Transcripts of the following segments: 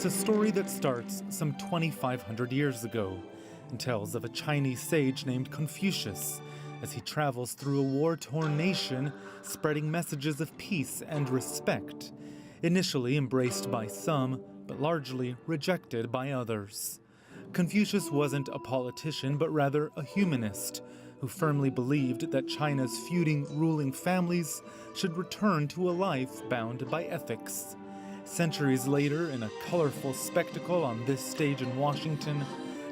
It's a story that starts some 2,500 years ago and tells of a Chinese sage named Confucius as he travels through a war-torn nation, spreading messages of peace and respect, initially embraced by some, but largely rejected by others. Confucius wasn't a politician, but rather a humanist who firmly believed that China's feuding ruling families should return to a life bound by ethics. Centuries later, in a colorful spectacle on this stage in Washington,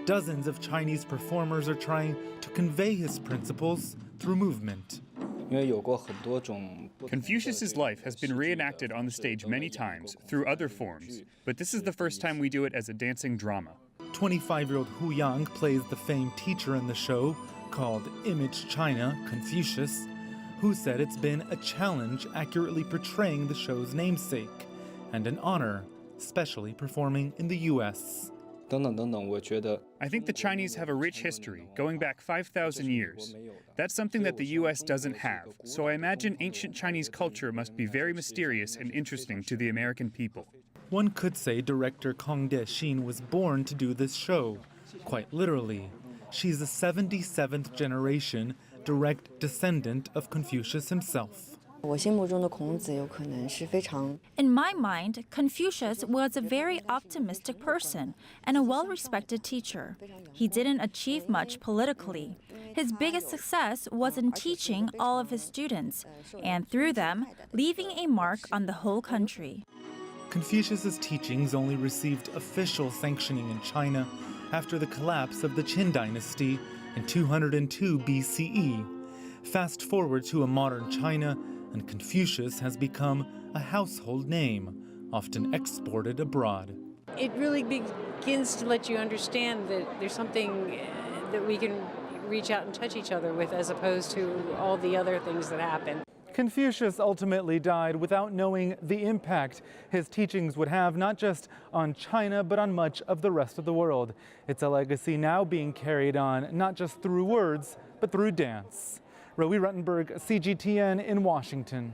dozens of Chinese performers are trying to convey his principles through movement. Confucius's life has been reenacted on the stage many times through other forms, but this is the first time we do it as a dancing drama. 25-year-old Hu Yang plays the famed teacher in the show, called Image China, Confucius, who said it's been a challenge accurately portraying the show's namesake, and an honor, especially performing in the U.S. I think the Chinese have a rich history, going back 5,000 years. That's something that the U.S. doesn't have, so I imagine ancient Chinese culture must be very mysterious and interesting to the American people. One could say director Kang De-shin was born to do this show, quite literally. She's a 77th generation direct descendant of Confucius himself. In my mind, Confucius was a very optimistic person and a well-respected teacher. He didn't achieve much politically. His biggest success was in teaching all of his students, and through them, leaving a mark on the whole country. Confucius's teachings only received official sanctioning in China after the collapse of the Qin dynasty in 202 BCE. Fast forward to a modern China, and Confucius has become a household name, often exported abroad. It really begins to let you understand that there's something that we can reach out and touch each other with, as opposed to all the other things that happen. Confucius ultimately died without knowing the impact his teachings would have, not just on China, but on much of the rest of the world. It's a legacy now being carried on, not just through words, but through dance. Roee, Ruttenberg, CGTN in Washington.